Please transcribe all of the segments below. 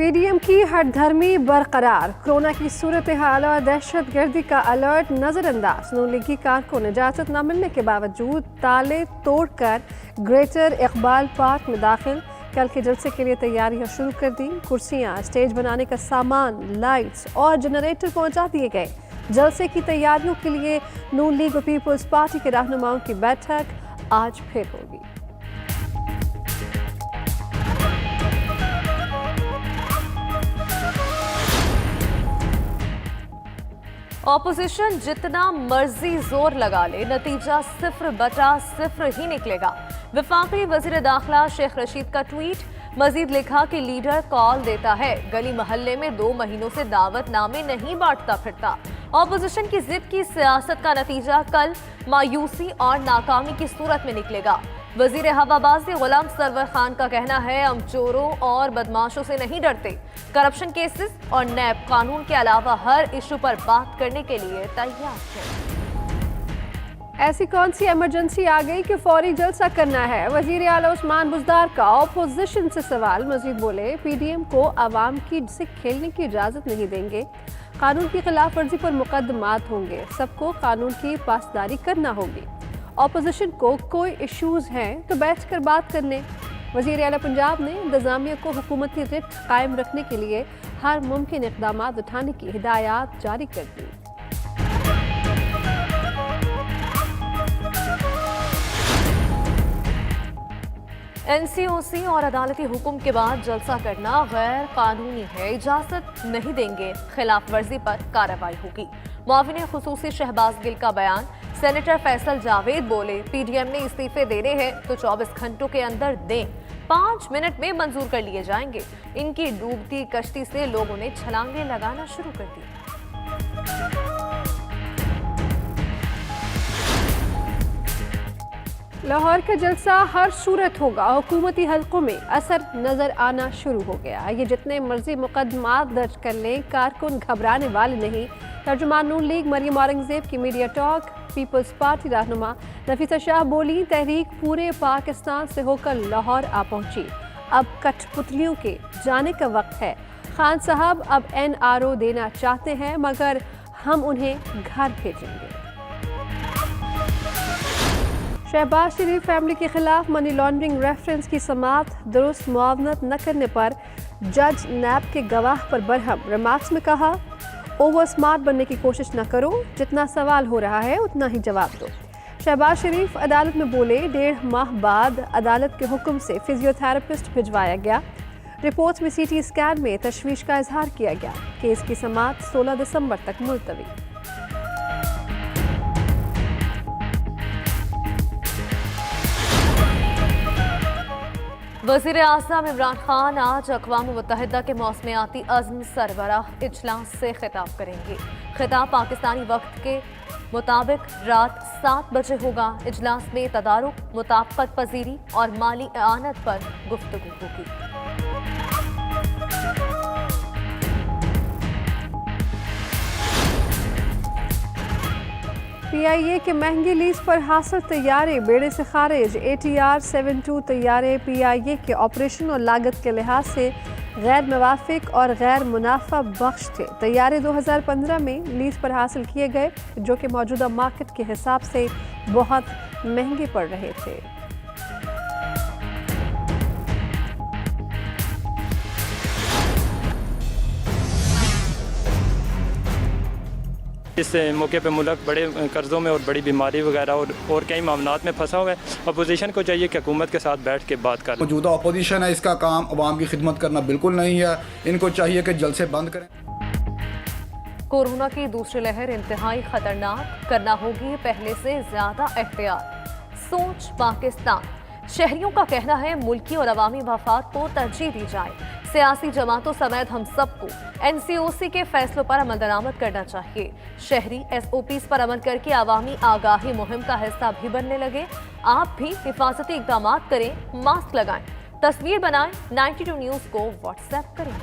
PDM की हठधर्मी बरकरार, corona की सूरत हाल और दहशत गर्दी का अलर्ट नजरअंदाज। नून लीगी कारकुन इजाजत न मिलने के बावजूद ताले तोड़कर ग्रेटर इकबाल पार्क में दाखिल। कल के जलसे के लिए तैयारियां शुरू कर दी। कुर्सियां, स्टेज बनाने का सामान, लाइट्स और जनरेटर पहुंचा दिए गए। जलसे की तैयारियों के लिए नून लीग और पीपल्स पार्टी के रहनुमाओं की बैठक आज फिर होगी। ऑपोजिशन जितना मर्जी जोर लगा ले, नतीजा 0/0 ही निकलेगा। वफाकी वजीर दाखिला शेख रशीद का ट्वीट। मजीद लिखा कि लीडर कॉल देता है, गली मोहल्ले में 2 महीनों से दावतनामे नहीं बांटता फिरता। ऑपोजिशन की जिद की सियासत का नतीजा कल मायूसी और नाकामी की सूरत में निकलेगा। वजीर हवाबाजी गुलाम सरवर खान का कहना है, हम चोरों और बदमाशों से नहीं डरते। करप्शन केसेस और नैब कानून के अलावा हर इशू पर बात करने के लिए तैयार हैं। ऐसी कौन सी इमरजेंसी आ गई कि फौरी जलसा करना है? वजीर आला उस्मान बुज़दार का ऑपोजिशन से सवाल। मजीद बोले, पीडीएम को आवाम की से खेलने की इजाजत नहीं देंगे। कानून की खिलाफ वर्जी पर मुकदमात होंगे। सबको कानून की पासदारी करना होगी। ऑपोजिशन को कोई इश्यूज हैं तो बैठकर बात कर लें। वज़ीर आला पंजाब ने इंतजामिया को हुकूमती रिट कायम रखने के लिए हर मुमकिन इक़दाम उठाने की हिदायत जारी कर दी। एनसीओसी और अदालती हुक्म के बाद जलसा करना गैर कानूनी है, इजाजत नहीं देंगे, खिलाफ वर्जी पर कार्रवाई होगी। मुआविन खुसूसी शहबाज गिल का बयान। सेनेटर फैसल जावेद बोले, पीडीएम ने इस्तीफे देने हैं तो 24 घंटों के अंदर दें, 5 मिनट में मंजूर कर लिए जाएंगे। इनकी डूबती कश्ती से लोगों ने छलांगे लगाना शुरू कर दी। लाहौर का जलसा हर सूरत होगा। हुकूमती हलकों में असर नजर आना शुरू हो गया। ये जितने मर्जी मुकदमात दर्ज कर लें, कारकुन घबराने वाले नहीं। तर्जुमान नून लीग मरियम औरंगजेब की मीडिया टॉक। पीपल्स पार्टी रहनुमा नफीसा शाह बोली, तहरीक पूरे पाकिस्तान से होकर लाहौर आ पहुंची। अब कठपुतलियों के जाने का वक्त है। खान साहब अब NRO देना चाहते हैं, मगर हम उन्हें घर भेजेंगे। शहबाज शरीफ फैमिली के खिलाफ मनी लॉन्ड्रिंग रेफरेंस की समाअत। दुरुस्त मुआवनत न करने पर जज नैब के गवाह पर बरहम। रिमार्क्स में कहा, ओवर स्मार्ट बनने की कोशिश न करो, जितना सवाल हो रहा है उतना ही जवाब दो। शहबाज शरीफ अदालत में बोले, 1.5 माह बाद अदालत के हुक्म से फिजियोथेरेपिस्ट भिजवाया गया। रिपोर्ट्स में CT स्कैन में तशवीश का इजहार किया गया। केस की समाअत 16 दिसंबर तक मुलतवी। वज़ीर आज़म इमरान खान आज अक़वाम मुत्तहिदा के मौसमियाती अज़्म सरबराह इजलास से खिताब करेंगे। खिताब पाकिस्तानी वक्त के मुताबिक रात 7 बजे होगा। इजलास में तदारुक, मुताबकत पजीरी और माली आनत पर गुफ्तगू होगी। PIA के महंगी लीज पर हासिल तैयारे बेड़े से खारिज। ATR 72 तैयारे PIA के ऑपरेशन और लागत के लिहाज से गैर मुवाफिक और गैर मुनाफा बख्श थे। तैयारे 2015 में लीज पर हासिल किए गए, जो कि मौजूदा मार्केट के हिसाब से बहुत महंगे पड़ रहे थे। इस मौके पे मुल्क बड़े कर्ज़ों में और बड़ी बीमारी वगैरह और कई मामलात में फंसा हुआ है। अपोजिशन को चाहिए कि हुकूमत के साथ बैठ के बात करें। मौजूदा अपोजिशन है, इसका काम अवाम की खिदमत करना बिल्कुल नहीं है। इनको चाहिए कि जल्द से बंद करें। कोरोना की दूसरी लहर इंतहाई खतरनाक, करना होगी पहले से ज्यादा एहतियात। सोच पाकिस्तान। शहरियों का कहना है, मुल्की और अवामी मफाद को तरजीह दी जाए। सियासी जमातों समेत हम सबको NCOC के फैसलों पर अमल दरामद करना चाहिए। शहरी SOPs पर अमल करके अवामी आगाही मुहिम का हिस्सा भी बनने लगे। आप भी हिफाजती इक़दाम करें, मास्क लगाएं, तस्वीर बनाएं, 92 न्यूज़ को व्हाट्सएप करें।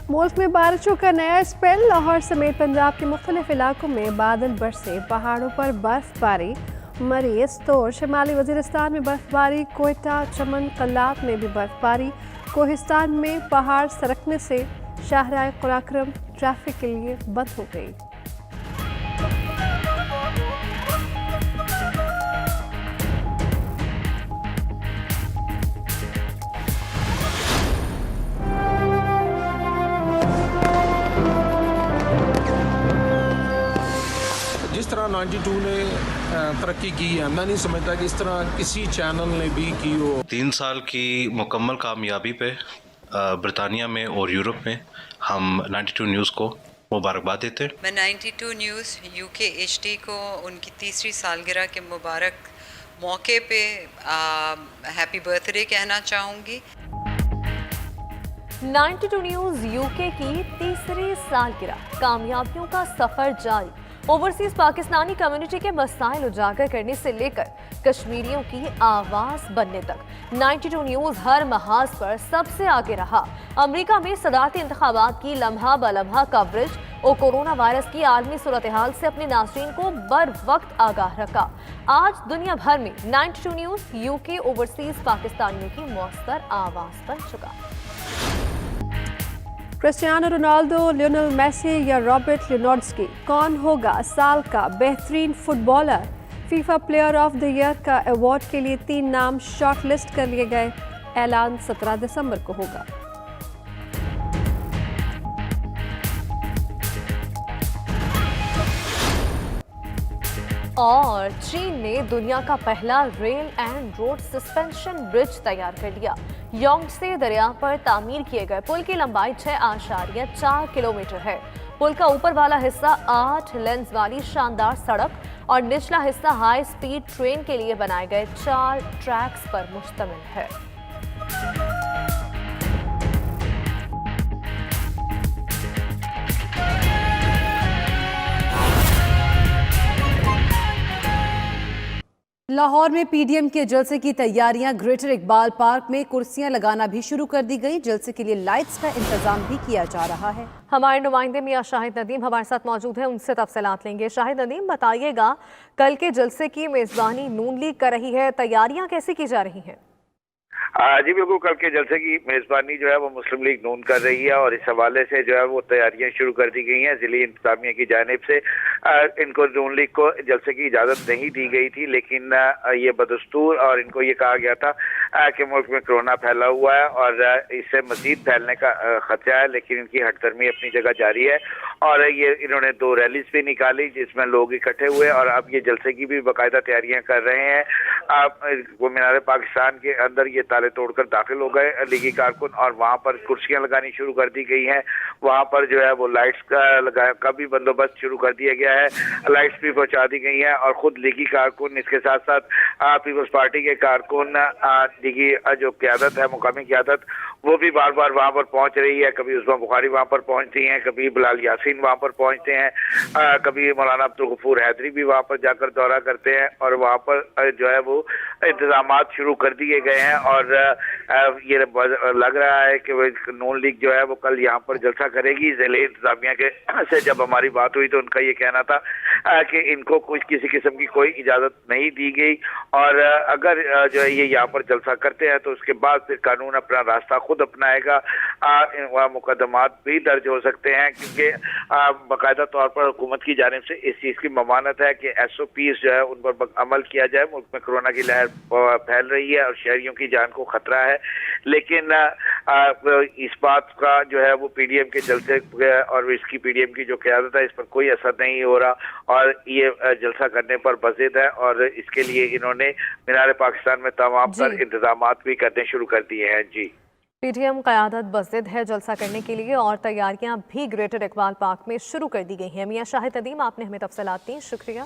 मुल्क में बारिशों का नया स्पेल। लाहौर समेत पंजाब के मुख्तलिफ इलाकों में बादल बरसे, पहाड़ों पर बर्फबारी। मरीज तो शिमाली वजीरिस्तान में बर्फबारी, कोयटा, चमन, कल्लात में भी बर्फबारी। कोहिस्तान में पहाड़ सरकने से शाहराह कुराक्रम ट्रैफिक के लिए बंद हो गई। जिस तरह 92 ने तरक्की की है, मैं नहीं समझता कि इस तरह किसी चैनल ने भी की हो। 3 साल की मुकम्मल कामयाबी पे ब्रितानिया में और यूरोप में हम 92 न्यूज़ को मुबारकबाद देते हैं। मैं 92 न्यूज़ UK HD को उनकी 3री सालगिरह के मुबारक मौके पे हैप्पी बर्थडे कहना चाहूँगी। 92 न्यूज़ UK की 3री सालगिरह, कामयाबियों का सफर जारी। ओवरसीज पाकिस्तानी कम्युनिटी के मसाइल उजागर करने से लेकर कश्मीरियों की आवाज़ बनने तक 92 न्यूज़ हर महाज पर सबसे आगे रहा। अमेरिका में सदारती इंतखाबात की लम्हा बलम्हा कवरेज और कोरोना वायरस की आलमी सूरत हाल से अपने नाज़रीन को बर वक्त आगाह रखा। आज दुनिया भर में 92 न्यूज़ UK ओवरसीज पाकिस्तानियों की मौसर आवाज़ बन चुका। क्रिस्टियानो रोनाल्डो, लियोनेल मेसी या रॉबर्ट लेवेंडोव्स्की, कौन होगा साल का बेहतरीन footballer? FIFA player of the year का अवार्ड के लिए 3 नाम शॉर्टलिस्ट कर लिए गए। ऐलान 17 दिसंबर को होगा। और चीन ने दुनिया का पहला rail and road suspension bridge तैयार कर लिया। योंगसे दरिया पर तामीर किए गए पुल की लंबाई 6.4 किलोमीटर है। पुल का ऊपर वाला हिस्सा 8 लेन्स वाली शानदार सड़क और निचला हिस्सा हाई स्पीड ट्रेन के लिए बनाए गए 4 ट्रैक्स पर मुश्तमिल है। लाहौर में पीडीएम के जलसे की तैयारियां। ग्रेटर इकबाल पार्क में कुर्सियां लगाना भी शुरू कर दी गई। जलसे के लिए लाइट्स का इंतजाम भी किया जा रहा है। हमारे नुमाइंदे मियां शाहिद नदीम हमारे साथ मौजूद हैं, उनसे तफसीलात लेंगे। शाहिद नदीम, बताइएगा, कल के जलसे की मेजबानी नून लीग कर रही है, तैयारियां कैसी की जा रही हैं? जी बिल्कुल, कल के जलसे की मेजबानी जो है वो मुस्लिम लीग नून कर रही है और इस हवाले से जो है वो तैयारियां शुरू कर दी गई हैं। जिली इंतजामिया की जानिब से इनको नून लीग को जलसे की इजाज़त नहीं दी गई थी, लेकिन ये बदस्तूर और इनको ये कहा गया था कि मुल्क में कोरोना फैला हुआ है और इससे मजीद फैलने का खतरा है, लेकिन इनकी हटदर्मी अपनी जगह जारी है। और ये इन्होंने 2 रैलीज भी निकाली जिसमें लोग इकट्ठे हुए और अब ये जलसे की भी बाकायदा तैयारियां कर रहे हैं। वो मीनार पाकिस्तान के अंदर ये ताले तोड़कर दाखिल हो गए लीगी कारकुन और वहाँ पर कुर्सियां लगानी शुरू कर दी गई हैं। वहाँ पर जो है वो लाइट्स का भी बंदोबस्त शुरू कर दिया गया है, लाइट्स भी पहुँचा दी गई हैं और खुद लीगी कारकुन, इसके साथ साथ पीपल्स पार्टी के कारकुन, लीगी जो क़यादत है, मुकामी क़यादत, वो भी बार बार वहाँ पर पहुँच रही है। कभी उस्मा बुखारी वहाँ पर पहुँचती हैं, कभी बिलाल यासीन वहाँ पर पहुँचते हैं, कभी मौलाना अब्दुल गफूर हैदरी भी वहाँ पर जाकर दौरा करते हैं और वहाँ पर जो है वो इंतजामात शुरू कर दिए गए हैं। और ये लग रहा है कि नून लीग जो है वो कल यहाँ पर जलसा करेगी। ज़िले इंतजामिया के से जब हमारी बात हुई तो उनका ये कहना था कि इनको कुछ किसी किस्म की कोई इजाज़त नहीं दी गई और अगर जो है ये यहाँ पर जलसा करते हैं तो उसके बाद फिर कानून अपना रास्ता खुद अपनाएगा। वहाँ मुकदमात भी दर्ज हो सकते हैं क्योंकि बाकायदा तौर पर हुकूमत की जानिब से इस चीज़ की ममानत है कि SOPs जो है उन पर अमल किया जाए। मुल्क में कोरोना की लहर फैल रही है और शहरियों की जान को खतरा है, लेकिन इस बात का जो है वो PDM के जलसे और इसकी PDM की जो क़यादत है इस पर कोई असर नहीं हो रहा और ये जलसा करने पर बज़िद है और इसके लिए इन्होंने मीनार पाकिस्तान में तमाम तर इंतजामात भी करने शुरू कर दिए हैं। जी, PDM क़यादत बज़िद है जलसा करने के लिए और तैयारियां भी ग्रेटर इकबाल पार्क में शुरू कर दी गई हैं। मियां शाहिद नदीम, आपने हमें तफसीलात दी, शुक्रिया।